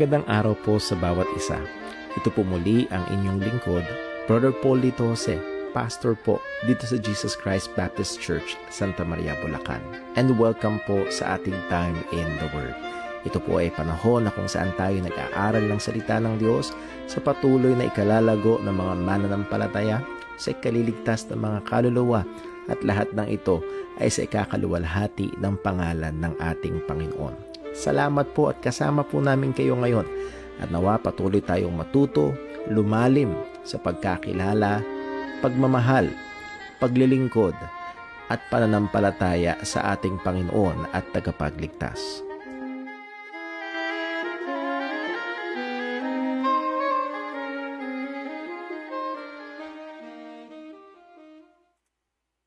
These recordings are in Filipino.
Magandang araw po sa bawat isa. Ito po muli ang inyong lingkod, Brother Paul Litose, pastor po dito sa Jesus Christ Baptist Church, Santa Maria, Bulacan. And welcome po sa ating Time in the Word. Ito po ay panahon na kung saan tayo nag-aaral ng salita ng Diyos sa patuloy na ikalalago ng mga mananampalataya, sa ikaliligtas ng mga kaluluwa, at lahat ng ito ay sa ikakaluwalhati ng pangalan ng ating Panginoon. Salamat po at kasama po namin kayo ngayon at nawa patuloy tayong matuto, lumalim sa pagkakilala, pagmamahal, paglilingkod at pananampalataya sa ating Panginoon at tagapagligtas.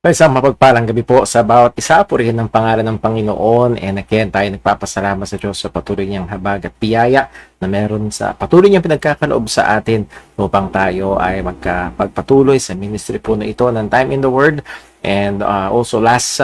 Isang mapagpalang gabi po sa bawat isa, purihin ng pangalan ng Panginoon. And again, tayo nagpapasalamat sa Diyos sa patuloy niyang habag at biyaya na meron sa patuloy niyang pinagkakaloob sa atin upang tayo ay magpagpatuloy sa ministry po na ito ng Time in the Word. And also last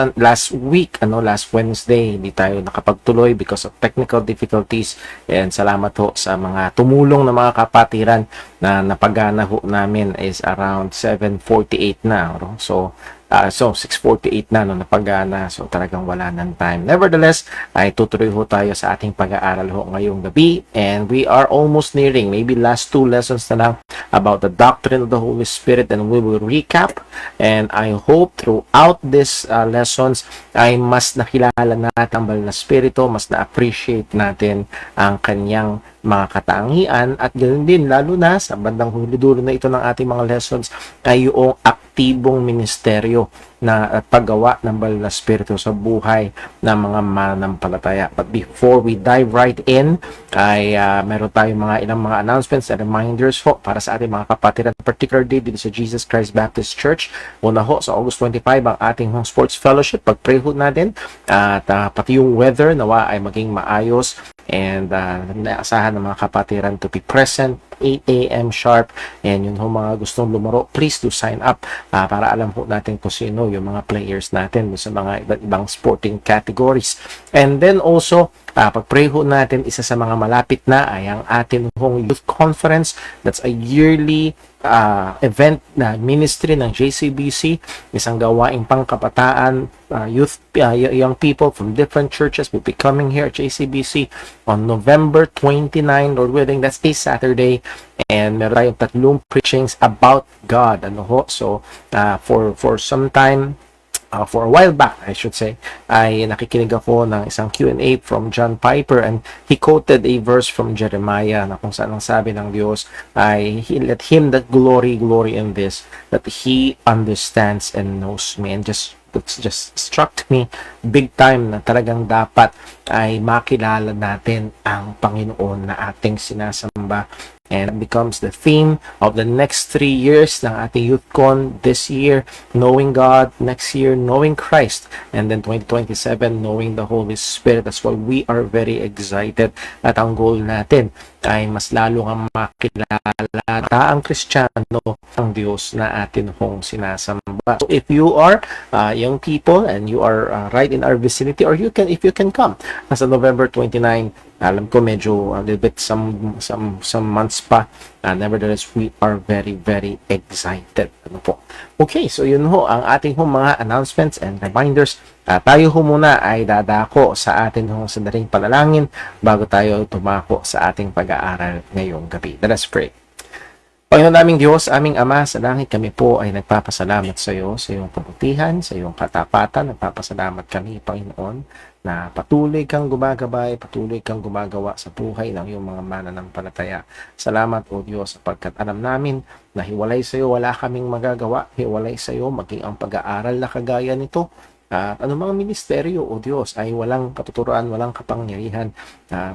week, last Wednesday, hindi tayo nakapagtuloy because of technical difficulties. And salamat ho sa mga tumulong na mga kapatiran na napagana ho namin is around 7:48 na. So 6:48 na napagana. So talagang wala ng time. Nevertheless, ay tutuloy ho tayo sa ating pag-aaral ho ngayong gabi. And we are almost nearing, maybe last 2 lessons na lang about the doctrine of the Holy Spirit, and we will recap. And I hope throughout these lessons ay mas nakilala natin ang banal na Espiritu, mas na-appreciate natin ang kanyang mga katangian, at ganoon din lalo na sa bandang huli-dulo na ito ng ating mga lessons ay yung aktibong ministeryo na paggawa ng banal na Espiritu sa buhay ng mga mananampalataya. But before we dive right in, ay meron tayong ilang mga announcements and reminders ho para sa ating mga kapatiran, particularly dito sa Jesus Christ Baptist Church. Una ho, sa August 25 ang ating sports fellowship. Pag-pray ho natin at pati yung weather nawa ay maging maayos, and naasahan ng mga kapatiran to be present 8 a.m. sharp. And yun ho, mga gustong lumaro, please do sign up para alam ho natin kung sino yung mga players natin sa mga iba't ibang sporting categories. And then also, pag-pray ho natin, isa sa mga malapit na ay ang atin hong youth conference. That's a yearly event na ministry ng JCBC, isang gawaing pangkabataan, young people from different churches will be coming here at JCBC on November 29, Lord willing. That's a Saturday, and meron tayong 3 preachings about God. So for some time, for a while back, I should say, ay nakikinig ako ng isang Q&A from John Piper, and he quoted a verse from Jeremiah na kung saan ang sabi ng Diyos ay, let him that glory in this, that he understands and knows me. And just struck me big time na talagang dapat ay makilala natin ang Panginoon na ating sinasamba. And it becomes the theme of the next 3 years ng ating YouthCon. This year, knowing God. Next year, knowing Christ. And then 2027, knowing the Holy Spirit. That's why we are very excited. At ang goal natin ay mas lalo kang makilala ang Kristiyano, ang Diyos na atin hong sinasamba. So if you are young people and you are right in our vicinity, or if you can come as November 29, alam ko medyo a little bit some months pa. Nevertheless, we are very, very excited. Okay, so yun ho ang ating mga announcements and reminders. Tayo ho muna ay dadako sa atin sandaling panalangin bago tayo tumako sa ating pag-aaral ngayong gabi. Let us pray. Panginoon naming Diyos, aming Ama sa langit, kami po ay nagpapasalamat sa iyo, sa iyong kabutihan, sa iyong katapatan. Nagpapasalamat kami, Panginoon, na patuloy kang gumagabay, patuloy kang gumagawa sa buhay ng iyong mga mananampalataya. Salamat, O Diyos, sapagkat alam namin na hiwalay sa iyo wala kaming magagawa, hiwalay sa iyo maging ang pag-aaral na kagaya nito. At anumang ministeryo, O Diyos, ay walang katuturuan, walang kapangyarihan.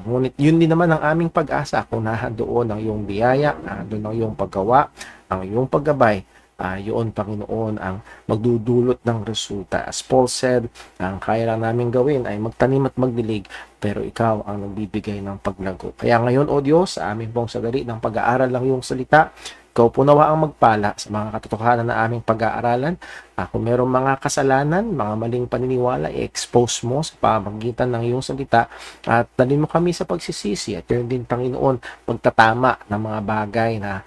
Ngunit yun din naman ang aming pag-asa kung doon ang iyong biyaya, doon ang iyong paggawa, ang iyong paggabay. Yun, Panginoon, ang magdudulot ng resulta. As Paul said, ang kaya lang namin gawin ay magtanim at magdilig, pero ikaw ang nagbibigay ng paglago. Kaya ngayon, O Diyos, sa aming pong sadali ng pag-aaral ng iyong salita, Ikaw po nawa ang magpala sa mga katotohanan na aming pag-aaralan. Kung merong mga kasalanan, mga maling paniniwala, i-expose mo sa pamamagitan ng iyong salita at dalhin mo kami sa pagsisisi at yun din, Panginoon, pagtatama ng mga bagay na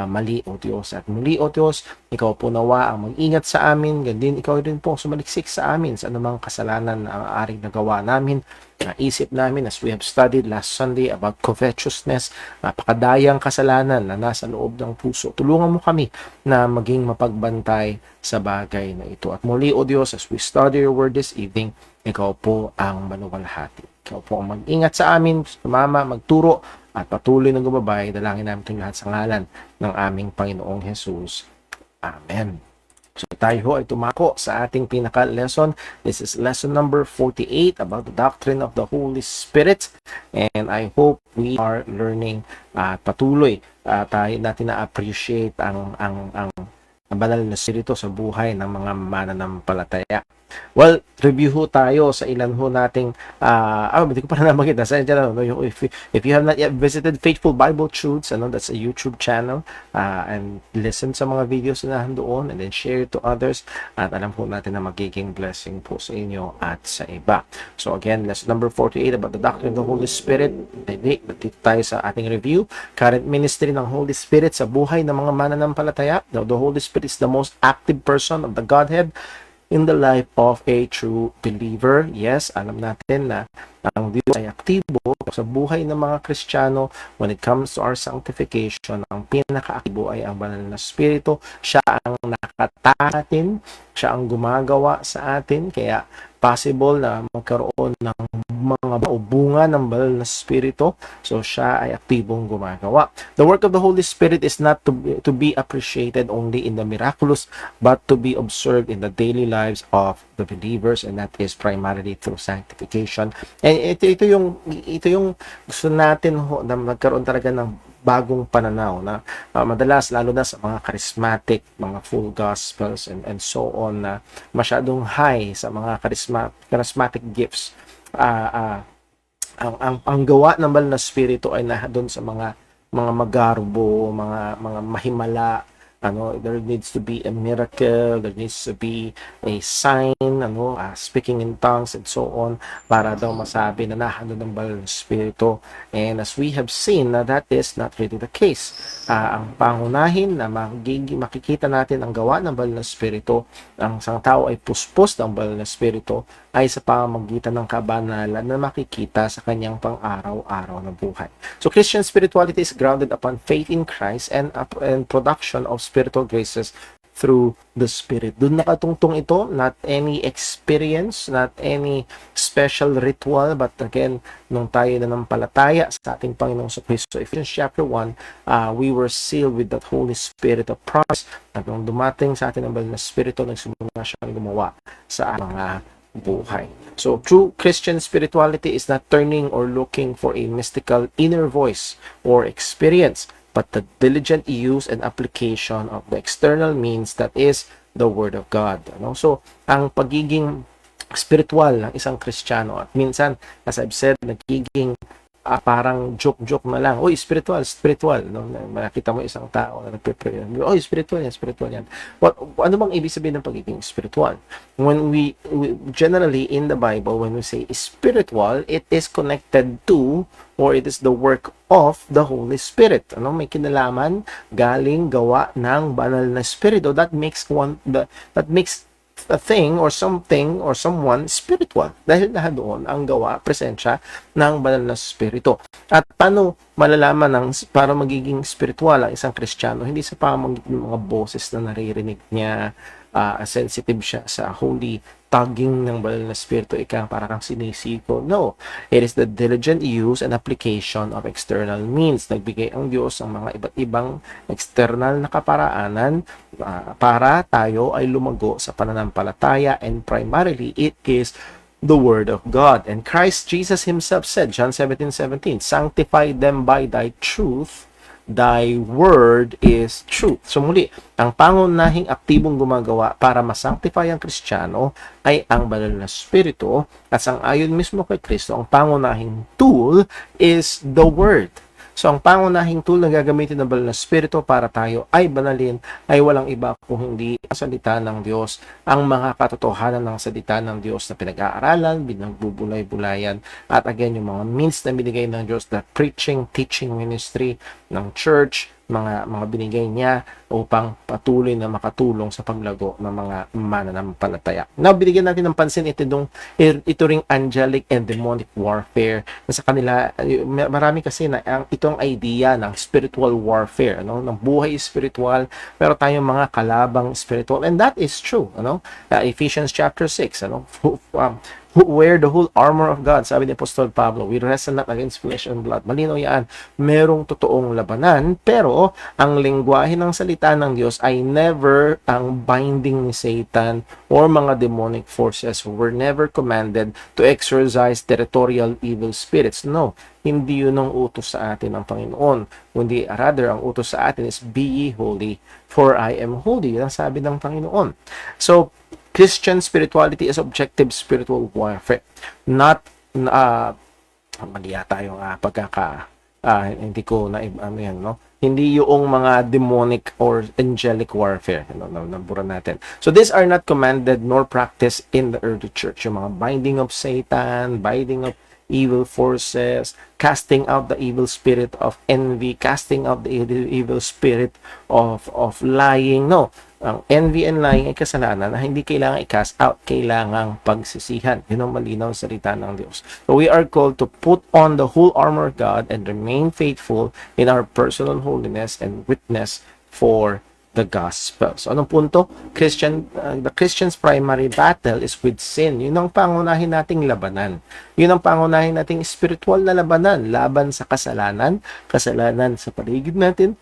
mali, O Diyos. At muli, O Diyos, ikaw po nawa ang mag-ingat sa amin, ganyan ikaw rin po sumaliksik sa amin sa anumang kasalanan na aring nagawa namin, isip namin as we have studied last Sunday about covetousness, napakadayang kasalanan na nasa loob ng puso. Tulungan mo kami na maging mapagbantay sa bagay na ito. At muli, O Diyos, as we study your word this evening, ikaw po ang manuwalhati. Ikaw po ang mag-ingat sa amin, sumama, magturo, at patuloy na gumabay. Dalangin namin itong lahat sa ngalan ng aming Panginoong Jesus. Amen. So tayo ho ay tumako sa ating pinaka-lesson. This is lesson number 48 about the doctrine of the Holy Spirit. And I hope we are learning at patuloy tayo natin na-appreciate ang banal na spirito sa buhay ng mga mananampalataya. Well, review ho tayo sa ilan ho nating hindi ko pa na makita sa inyo, no? If you have not yet visited Faithful Bible Truths, that's a YouTube channel, and listen sa mga videos na doon and then share to others, at alam po natin na magiging blessing po sa inyo at sa iba. So again, lesson number 48 about the doctrine of the Holy Spirit. Dito tayo sa ating review. Current ministry ng Holy Spirit sa buhay ng mga mananampalataya. The Holy Spirit is the most active person of the Godhead in the life of a true believer. Yes, alam natin na ang Diyos ay aktibo sa buhay ng mga Kristiyano when it comes to our sanctification. Ang pinaka-aktibo ay ang banal na Espiritu. Siya ang nakataatin, siya ang gumagawa sa atin, kaya possible na magkaroon ng mga bunga ng banal na Espiritu. So siya ay aktibong gumagawa. The work of the Holy Spirit is not to be appreciated only in the miraculous, but to be observed in the daily lives of the believers, and that is primarily through sanctification. And ito yung gusto natin na magkaroon talaga ng bagong pananaw na madalas, lalo na sa mga charismatic, mga full gospels and so on, na masyadong high sa mga charismatic gifts. Ang gawa ng banal na Espiritu ay doon sa mga magarbo, mga mahimala. There needs to be a miracle, there needs to be a sign, speaking in tongues and so on, para daw masabi na nahando ng banal na Espiritu. And as we have seen, that is not really the case. Ang pangunahin na makikita natin ang gawa ng banal na Espiritu, ang isang tao ay puspos ng banal na Espiritu, ay sa pamamagitan ng kabanalan na makikita sa kanyang pang-araw-araw na buhay. So Christian spirituality is grounded upon faith in Christ and production of spiritual graces through the Spirit. Doon nakatungtong ito, not any experience, not any special ritual, but again, nung tayo na nampalataya sa ating Panginoong Kristo. Ephesians chapter 1, we were sealed with that Holy Spirit of promise. At nung dumating sa atin ang banal na Espiritu, nagsimula siyang gumawa sa mga buhay. So, true Christian spirituality is not turning or looking for a mystical inner voice or experience, but the diligent use and application of the external means, that is the Word of God. So, ang pagiging spiritual ng isang Kristiyano, at minsan, as I've said, nagiging parang joke-joke na lang. Oy, spiritual. Makita mo isang tao na nagpe-pray. Oy, spiritual yan. Ano bang ibig sabihin ng pagiging spiritual? When we generally in the Bible, when we say spiritual, it is connected to, or it is the work of the Holy Spirit. May kinalaman, galing, gawa ng banal na Espiritu. That makes a thing or something or someone spiritual, dahil na doon ang gawa, presensya ng banal na Espiritu. At paano malalaman para magiging spiritual ang isang Kristiyano? Hindi sa pamamagitan ng mga boses na naririnig niya, sensitive siya sa holy tugging ng banal na Espiritu, para kang sinisiko. No, it is the diligent use and application of external means. Nagbigay ang Diyos ng mga iba't ibang external na kaparaanan para tayo ay lumago sa pananampalataya, and primarily it is the Word of God. And Christ Jesus Himself said, John 17:17, "Sanctify them by thy truth, thy word is truth." So muli, ang pangunahing aktibong gumagawa para masanctify ang Kristiyano ay ang banal na Espiritu, at sang-ayon mismo kay Kristo, ang pangunahing tool is the Word. So, ang pangunahing tool na gagamitin ng banal na Espiritu para tayo ay banalin ay walang iba kung hindi ang salita ng Diyos, ang mga katotohanan ng salita ng Diyos na pinag-aaralan, binagbubulay-bulayan, at again, yung mga means na binigay ng Diyos, the preaching, teaching ministry ng church, mga binigay niya upang patuloy na makatulong sa paglago ng mga mananampalataya. Now, binigyan natin ng pansin ito ring angelic and demonic warfare. Sa kanila, marami kasi na itong idea ng spiritual warfare, ng buhay spiritual, pero tayong mga kalabang spiritual, and that is true. Ephesians chapter 6, wear the whole armor of God. Sabi ni Apostol Pablo, we wrestle not against flesh and blood. Malinaw yan. Merong totoong labanan, pero ang lengguwahe ng salita ng Diyos ay never ang binding ni Satan or mga demonic forces who were never commanded to exorcise territorial evil spirits. No, hindi yun ang utos sa atin ng Panginoon. Kundi rather, ang utos sa atin is, be ye holy, for I am holy. Yan ang sabi ng Panginoon. So, Christian spirituality is objective spiritual warfare. Not, mali yata yung hindi ko na, hindi yung mga demonic or angelic warfare. Nabura natin. So, these are not commanded nor practiced in the early church. Yung mga binding of Satan, binding of evil forces, casting out the evil spirit of envy, casting out the evil spirit of lying. No, ang envy and lying ay kasalanan na hindi kailangan i-cast out, kailangang pagsisihan. Yun ang malinaw sa salita ng Diyos. So we are called to put on the whole armor of God and remain faithful in our personal holiness and witness for the gospel. So anong punto? The Christian's primary battle is with sin. Yun ang pangunahin nating labanan. Yun ang pangunahin nating spiritual na labanan. Laban sa kasalanan sa paligid natin,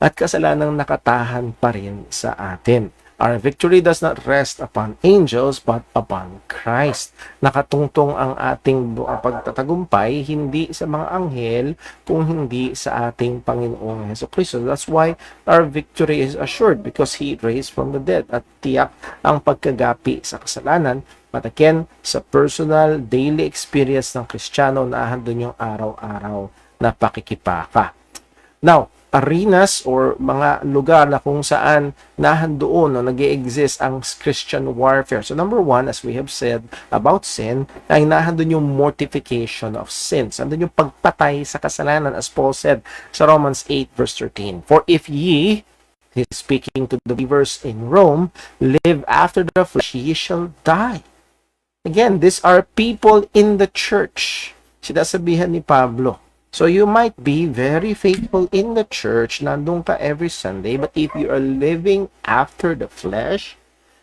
at kasalanang nakatahan pa rin sa atin. Our victory does not rest upon angels, but upon Christ. Nakatungtong ang ating pagtatagumpay, hindi sa mga anghel, kung hindi sa ating Panginoong Jesucristo. That's why our victory is assured, because He raised from the dead. At tiyak ang pagkagapi sa kasalanan. But again, sa personal, daily experience ng Kristiyano, naahandon yung araw-araw na pakikipaka. Now, arenas or mga lugar na kung saan nahandoon o nag-i-exist ang Christian warfare. So number one, as we have said about sin, ay nahandon yung mortification of sins. Nandun yung pagpatay sa kasalanan, as Paul said sa Romans 8 verse 13. For if ye, he's speaking to the believers in Rome, live after the flesh, ye shall die. Again, these are people in the church. Sinasabihan ni Pablo. So you might be very faithful in the church, nandun ka every Sunday, but if you are living after the flesh,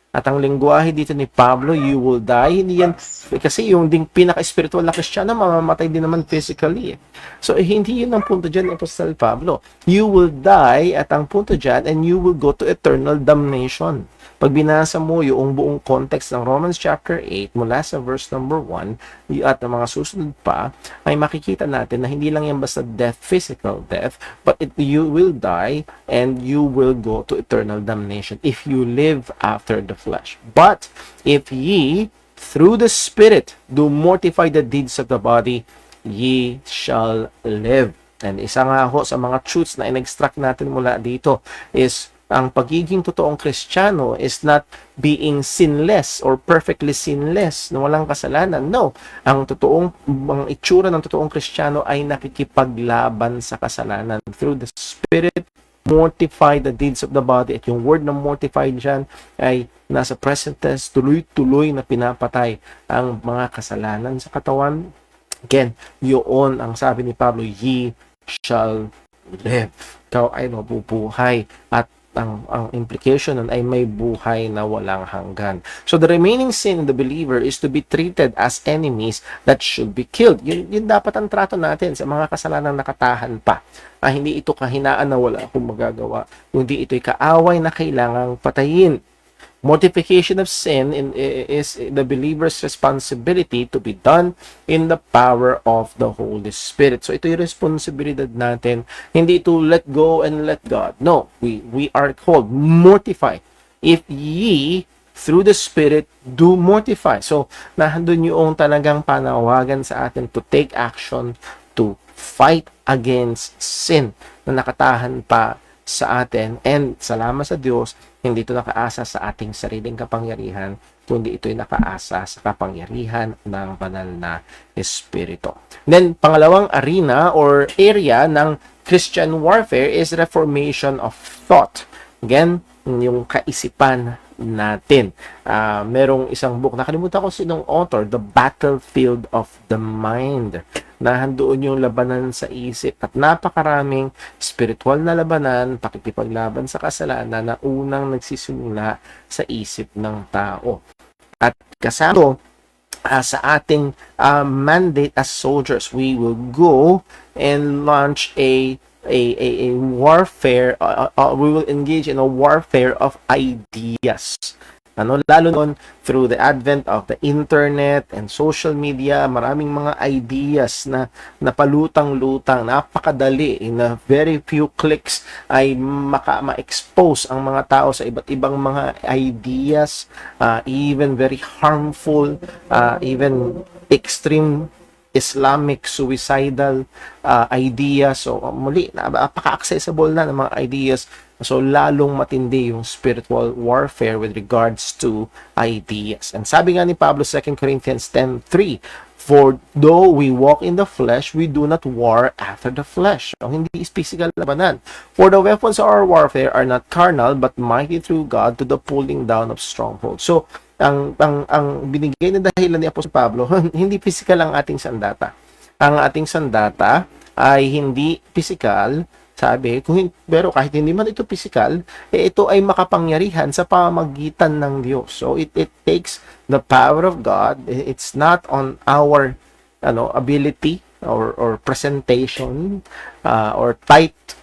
at ang lengguwahe dito ni Pablo, you will die. Hindi yan, kasi yung ding pinaka-spiritual na Kristiyano, mamamatay din naman physically. So, hindi yun ang punto dyan, Apostle Pablo. You will die, at ang punto dyan, and you will go to eternal damnation. Pag binasa mo yung buong context ng Romans chapter 8, mula sa verse number 1, at ang mga susunod pa, ay makikita natin na hindi lang yan basta death, physical death, but you will die, and you will go to eternal damnation if you live after the flesh. But if ye through the Spirit do mortify the deeds of the body, ye shall live. And isa nga ho sa mga truths na in-extract natin mula dito is ang pagiging totoong Kristiyano is not being sinless or perfectly sinless na walang kasalanan. No, ang itsura ng totoong Kristiyano ay nakikipaglaban sa kasalanan through the Spirit. Mortify the deeds of the body. At yung word na mortify dyan ay nasa present tense, tuloy-tuloy na pinapatay ang mga kasalanan sa katawan. Again, yun ang sabi ni Pablo, ye shall live. Ikaw ay mabubuhay. At ang implication nun ay may buhay na walang hanggan. So the remaining sin in the believer is to be treated as enemies that should be killed. Yun dapat ang trato natin sa mga kasalanang nakatahan pa. Hindi ito kahinaan na wala akong magagawa, kundi ito'y kaaway na kailangang patayin. Mortification of sin is the believer's responsibility to be done in the power of the Holy Spirit. So ito yung responsibilidad natin, hindi to let go and let God. No, we are called mortify. If ye through the Spirit do mortify. So nahandun yung talagang panawagan sa atin to take action, to fight against sin na nakatahan pa sa atin. And salamat sa Diyos, hindi ito nakaasa sa ating sariling kapangyarihan, kundi ito'y nakaasa sa kapangyarihan ng banal na Espiritu. Then, pangalawang arena or area ng Christian warfare is reformation of thought. Again, yung kaisipan natin. Merong isang book, nakalimutan ko sinong author, The Battlefield of the Mind. Nahandoon yung labanan sa isip at napakaraming spiritual na labanan, pakikipaglaban sa kasalanan na unang nagsisimula sa isip ng tao. At kasama sa ating mandate as soldiers, we will go and launch a warfare. We will engage in a warfare of ideas. Lalo nun, through the advent of the internet and social media, maraming mga ideas na napalutang-lutang, napakadali, in a very few clicks ay ma-expose ang mga tao sa iba't ibang mga ideas, even very harmful, even extreme Islamic suicidal ideas. So muli, napaka-accessible na ng mga ideas. So, lalong matindi yung spiritual warfare with regards to ideas. And sabi nga ni Pablo, 2 Corinthians 10:3, for though we walk in the flesh, we do not war after the flesh. So, hindi is physical labanan. For the weapons of our warfare are not carnal, but mighty through God to the pulling down of strongholds. So, ang binigay na dahilan ni Apostol Pablo, hindi physical ang ating sandata. Ang ating sandata ay hindi physical, sabi, pero kahit hindi man ito physical, ito ay makapangyarihan sa pamamagitan ng Diyos. So it takes the power of God. It's not on our ability or presentation or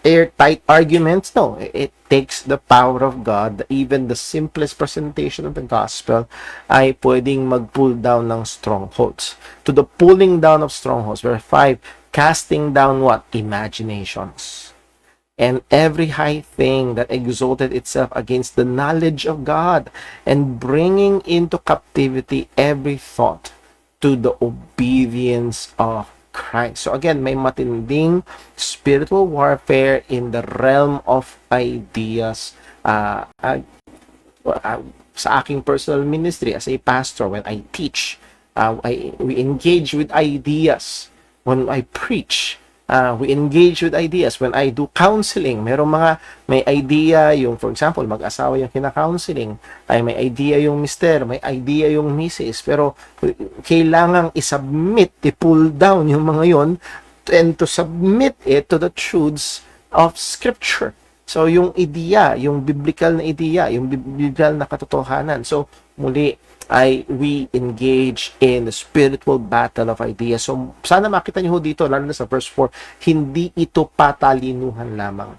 airtight arguments. No, it takes the power of God. Even the simplest presentation of the gospel ay pwedeng mag-pull down ng strongholds. To the pulling down of strongholds. Verse 5, casting down what? Imaginations. And every high thing that exalted itself against the knowledge of God, and bringing into captivity every thought to the obedience of Christ. So again, may matinding spiritual warfare in the realm of ideas. Sa aking personal ministry as a pastor, when I teach, we engage with ideas. When I preach, we engage with ideas. When I do counseling, may idea yung, for example, mag-asawa yung kina-counseling, ay may idea yung mister, may idea yung misis, pero kailangang i-submit, i-pull down yung mga yon and to submit it to the truths of Scripture. So, yung ideya, yung biblical na ideya, yung biblical na katotohanan. So, muli, we engage in the spiritual battle of ideas. So, sana makita niyo dito, lalo na sa verse 4, hindi ito patalinuhan lamang.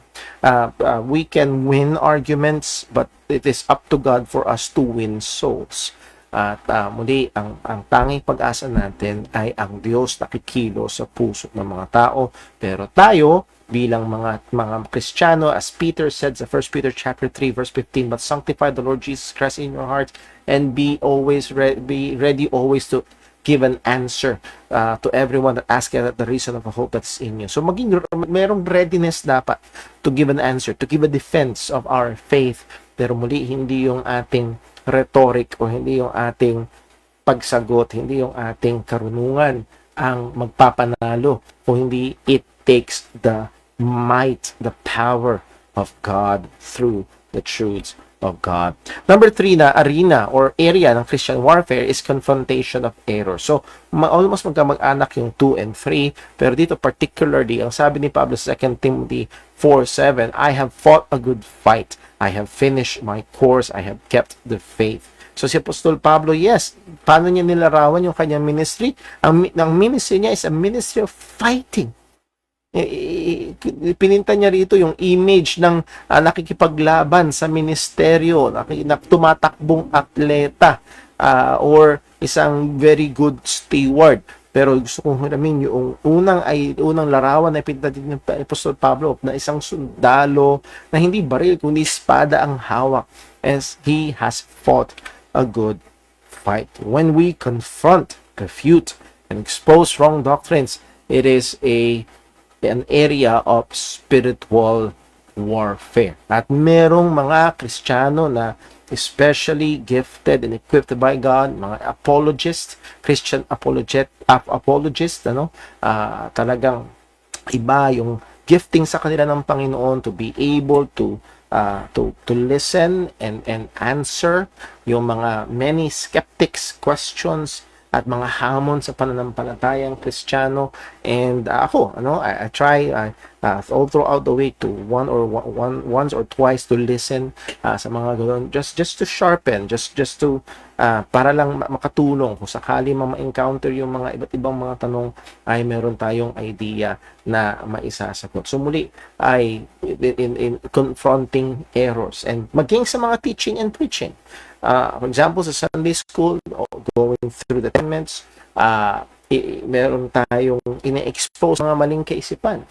We can win arguments, but it is up to God for us to win souls. At muli, ang tanging pag-asa natin ay ang Diyos nakikilo sa puso ng mga tao. Pero tayo, bilang mga Kristiyano, as Peter said sa 1 Peter chapter 3 verse 15, but sanctify the Lord Jesus Christ in your hearts, and be ready always to give an answer to everyone that asks at the reason of the hope that's in you. So merong readiness dapat to give an answer, to give a defense of our faith. Pero muli, hindi yung ating rhetoric o hindi yung ating pagsagot, hindi yung ating karunungan ang magpapanalo, kung hindi it takes the might, the power of God through the truths of God. Number 3 na arena or area ng Christian warfare is confrontation of error. So, almost magkamag-anak yung 2 and 3, pero dito particularly, ang sabi ni Pablo sa 2 Timothy 4:7, I have fought a good fight. I have finished my course. I have kept the faith. So, si Apostol Pablo, yes, paano niya nilarawan yung kanyang ministry? Ang ministry niya is a ministry of fighting. Pininta niya rito yung image ng nakikipaglaban sa ministeryo, na tumatakbong atleta, or isang very good steward. Pero gusto kong hiramin yung unang larawan na pinta din ng Apostol Pablo na isang sundalo na hindi baril kundi espada ang hawak, as he has fought a good fight. When we confront, refute, and expose wrong doctrines, it is a an area of spiritual warfare. At merong mga Kristiyano na especially gifted and equipped by God, mga apologists, Christian apologists, talagang iba yung gifting sa kanila ng Panginoon to be able to listen and answer yung mga many skeptics questions at mga hamon sa pananampalatayang Kristiyano. And I try all throughout the week to once or twice to listen sa mga ganun, just to sharpen, just to para lang makatulong kung sakali ma-encounter yung mga iba't ibang mga tanong, ay meron tayong idea na maisasagot. So muli ay in confronting errors and maging sa mga teaching and preaching. For example, sa Sunday school, going through the tenements, meron tayong ine-expose mga maling kaisipan.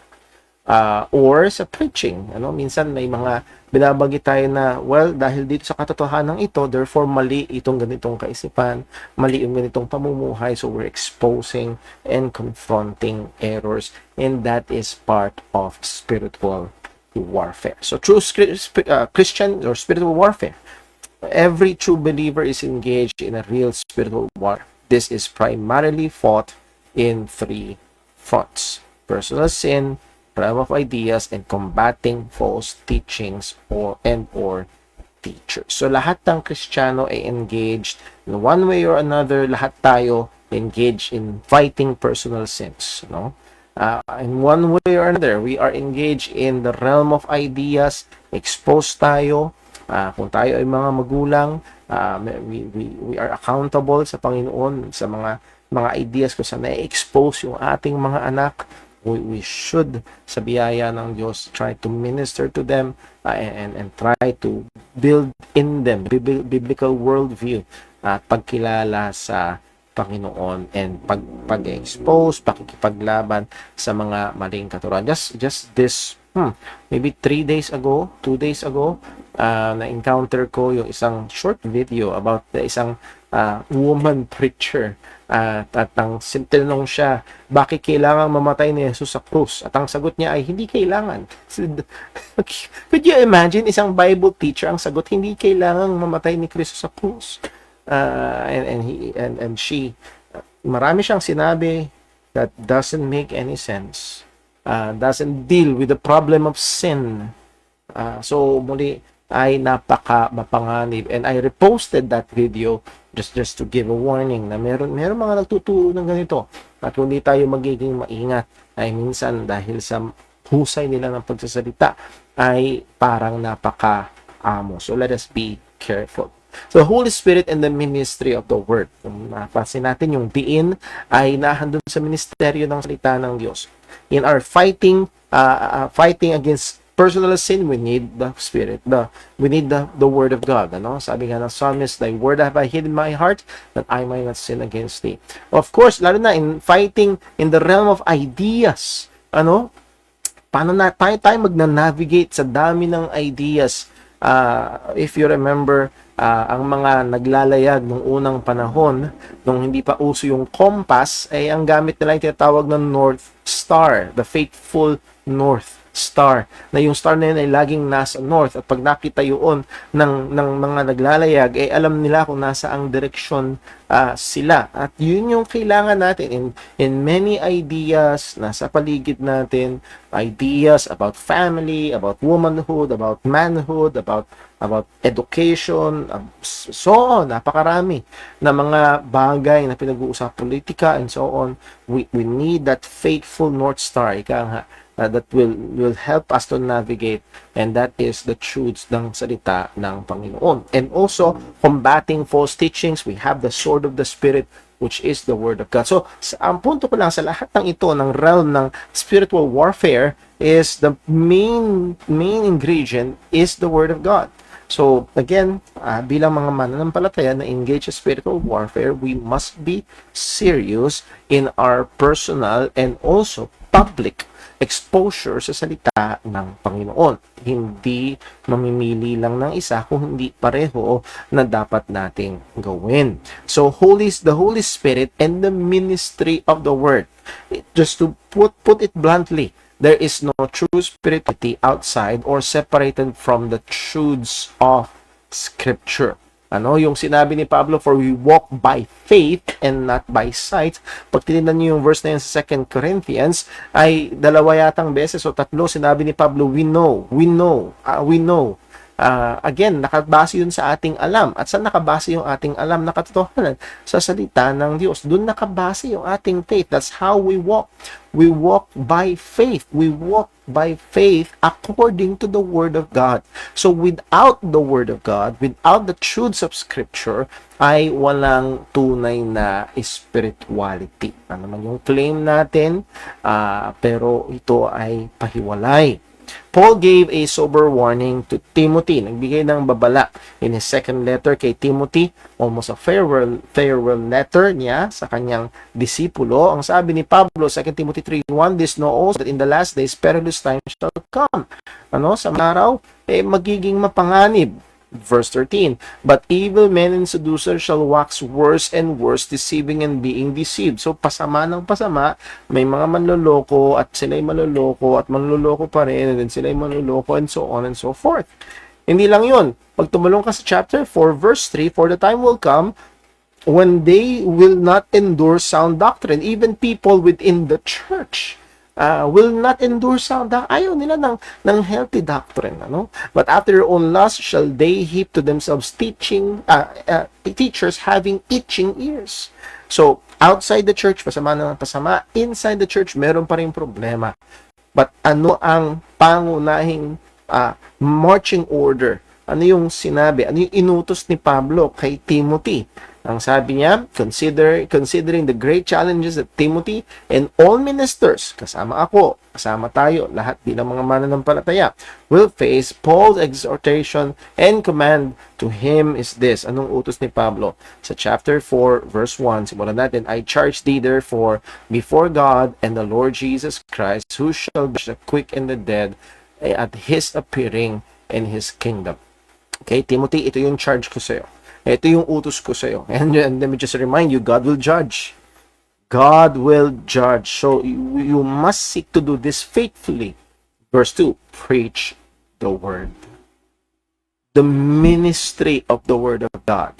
Or sa preaching, minsan may mga binabagit tayo na, well, dahil dito sa katotohanan ito, therefore mali itong ganitong kaisipan, mali yung ganitong pamumuhay, so we're exposing and confronting errors, and that is part of spiritual warfare. So true Christian or spiritual warfare, every true believer is engaged in a real spiritual war. This is primarily fought in three fronts: personal sin, realm of ideas, and combating false teachings or teachers. So lahat ng Kristiyano ay engaged in one way or another. Lahat tayo engaged in fighting personal sins, in one way or another, we are engaged in the realm of ideas. Exposed tayo. Kung tayo ay mga magulang, we are accountable sa Panginoon sa mga ideas kung saan na-expose yung ating mga anak. We should, sa biyaya ng Diyos, try to minister to them and try to build in them biblical worldview at pagkilala sa Panginoon and pag-expose, pakikipaglaban sa mga maling katuruan. Just this maybe 2 days ago, na-encounter ko yung isang short video about isang woman preacher. At ang tinanong siya, bakit kailangan mamatay ni Jesus sa krus? At ang sagot niya ay, hindi kailangan. Could you imagine, isang Bible teacher, ang sagot, hindi kailangan mamatay ni Kristo sa krus. And she, marami siyang sinabi that doesn't make any sense. Doesn't deal with the problem of sin. So muli ay napaka mapanganib, and I reposted that video just to give a warning na meron mga nagtuturo ng ganito, at kung hindi tayo magiging maingat ay minsan dahil sa husay nila ng pagsasalita ay parang napaka-amo. So let us be careful. So Holy Spirit and the ministry of the Word. Kung napansin natin, yung diin ay nahandun sa ministeryo ng salita ng Diyos. In our fighting against personal sin, we need the Spirit. We need the Word of God. Sabi nga ng psalmist, "Thy word have I hid in my heart, that I might not sin against thee." Of course, lalo na in fighting in the realm of ideas, paano na tayo magna-navigate sa dami ng ideas? If you remember, ang mga naglalayag nung unang panahon, nung hindi pa uso yung compass, ay ang gamit nila yung tinatawag ng North Star, the faithful North Star, na yung star na yun ay laging nasa north, at pag nakita yun ng mga naglalayag, ay alam nila kung nasa ang direksyon sila. At yun yung kailangan natin in many ideas nasa paligid natin, ideas about family, about womanhood, about manhood, about education, so on, napakarami na mga bagay na pinag-uusap, politika, and so on. We need that faithful North Star, that will help us to navigate, and that is the truths ng salita ng Panginoon. And also, combating false teachings, we have the sword of the Spirit, which is the Word of God. So, ang punto ko lang sa lahat ng ito, ng realm ng spiritual warfare, is the main ingredient is the Word of God. So, again, bilang mga mananampalataya na engage sa spiritual warfare, we must be serious in our personal and also public exposure sa salita ng Panginoon. Hindi mamimili lang ng isa kung hindi pareho na dapat nating gawin. So, the Holy Spirit and the ministry of the Word. Just to put it bluntly, There is no true spirituality outside or separated from the truths of Scripture. Ano, yung sinabi ni Pablo, for we walk by faith and not by sight. Pag tinignan niyo yung verse na yun sa 2 Corinthians, ay dalawa yatang beses o tatlo, sinabi ni Pablo, we know. Again, nakabase yun sa ating alam. At saan nakabase yung ating alam na katotohanan? Sa salita ng Diyos. Doon nakabase yung ating faith. That's how we walk. We walk by faith. We walk by faith according to the Word of God. So without the Word of God, without the truths of Scripture, ay walang tunay na spirituality. Ano naman yung claim natin, pero ito ay pahiwalay. Paul gave a sober warning to Timothy. Nagbigay ng babala in his second letter kay Timothy, almost a farewell letter niya sa kanyang disipulo. Ang sabi ni Pablo, 2 Timothy 3:1, this know also that in the last days perilous times shall come. Sa araw, magiging mapanganib. Verse 13, but evil men and seducers shall wax worse and worse, deceiving and being deceived. So, pasama ng pasama, may mga manloloko at sila'y manloloko at manloloko pa rin, and then sila'y manloloko and so on and so forth. Hindi lang yun. Pag tumulong ka sa chapter 4, verse 3, for the time will come when they will not endure sound doctrine, even people within the church. Will not endure sound doctrine. Ayaw nila ng healthy doctrine. But after their own lust shall they heap to themselves teachers having itching ears. So, outside the church, pasama na ng pasama. Inside the church, meron pa rin problema. But ano ang pangunahing marching order? Ano yung sinabi? Ano yung inutos ni Pablo kay Timothy? Ang sabi niya, considering the great challenges that Timothy and all ministers, kasama ako, kasama tayo, lahat bilang mga mananampalataya, will face, Paul's exhortation and command to him is this. Anong utos ni Pablo? Sa chapter 4, verse 1, simulan natin, I charge thee therefore before God and the Lord Jesus Christ, who shall judge the quick and the dead at His appearing in His kingdom. Okay, Timothy, ito yung charge ko sa'yo. Ito yung utos ko sa iyo. And let me just remind you, God will judge. God will judge. So, you must seek to do this faithfully. Verse 2, preach the word. The ministry of the word of God.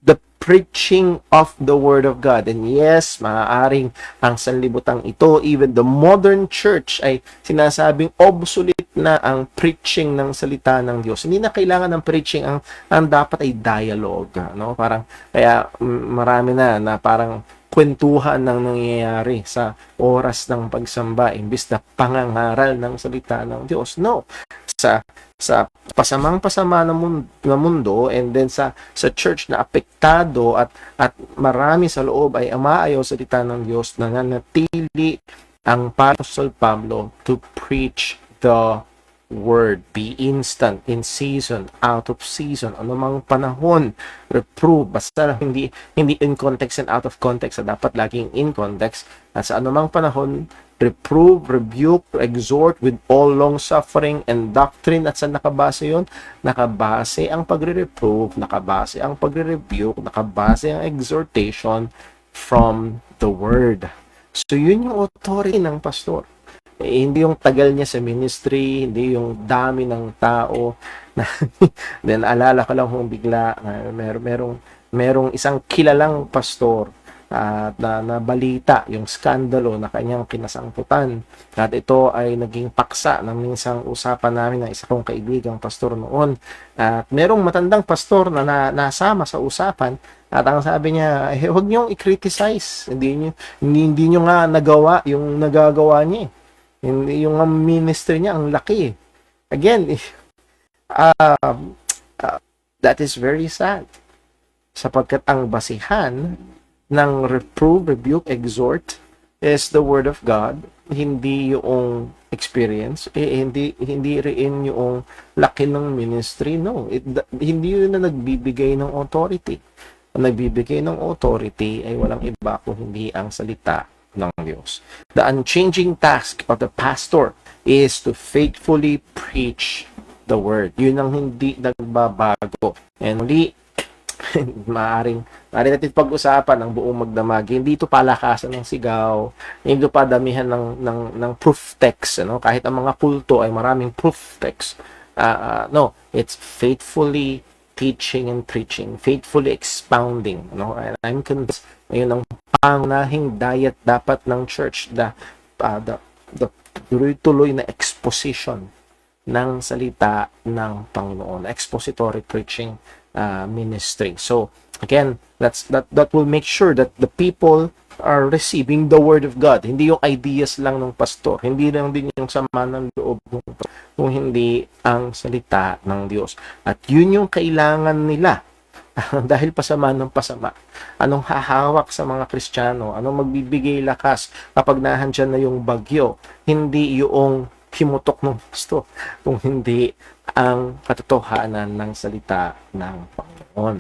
The preaching of the word of God. And yes, maaaring ang sanlibutan ito, even the modern church ay sinasabing obsolete na ang preaching ng salita ng Diyos. Hindi na kailangan ng preaching, ang dapat ay dialogue. Parang, kaya marami na parang kwentuhan ng nangyayari sa oras ng pagsamba imbis na pangangaral ng salita ng Diyos. No. Sa pasamang-pasama na mundo and then sa church na apektado at marami sa loob ay umaayaw sa salita ng Diyos, nananatili ang Apostle Pablo to preach the word. Be instant, in season, out of season, anumang panahon, reprove, basta hindi in context and out of context, dapat laging in context, at sa anumang panahon, reprove, rebuke, exhort with all long suffering and doctrine. At saan nakabase yun? Nakabase ang pagre-reprove, nakabase ang pagre-rebuke, nakabase ang exhortation from the word. So yun yung authority ng pastor. Hindi yung tagal niya sa ministry, hindi yung dami ng tao. Then alala ko lang bigla, merong isang kilalang pastor na balita, yung skandalo na kanyang kinasangkutan. At ito ay naging paksa ng minsang usapan namin ng isa kong kaibigang pastor noon. At merong matandang pastor na nasama sa usapan. At ang sabi niya, huwag niyong i-criticize. Hindi niyo nga nagawa yung nagagawa niya. Hindi yung ministry niya, ang laki. Again, that is very sad. Sapagkat ang basihan ng reprove, rebuke, exhort is the word of God, hindi yung experience, hindi rin yung laki ng ministry. No, hindi yun na nagbibigay ng authority. Ang nagbibigay ng authority ay walang iba kung hindi ang salita ng Diyos. The unchanging task of the pastor is to faithfully preach the word. Yun ang hindi nagbabago. And muli, maaring natin pag-usapan ang buong magdamag. Hindi ito palakasan ng sigaw, hindi ito padamihan ng proof text, ano? Kahit ang mga kulto ay maraming proof text. No, it's faithfully teaching and preaching, faithfully expounding, no? And I'm convinced ngayon ang pangunahing diet dapat ng church, the tuloy-tuloy na exposition ng salita ng Panginoon, expository preaching ministry. So again, that will make sure that the people are receiving the word of God, hindi yung ideas lang ng pastor, hindi lang din yung sama ng loob kung hindi ang salita ng Diyos. At yun yung kailangan nila dahil pasama ng pasama. Anong hahawak sa mga Kristiyano? Anong magbibigay lakas kapag nahandyan na yung bagyo? Hindi yung himutok ng gusto, kung hindi ang katotohanan ng salita ng Panginoon.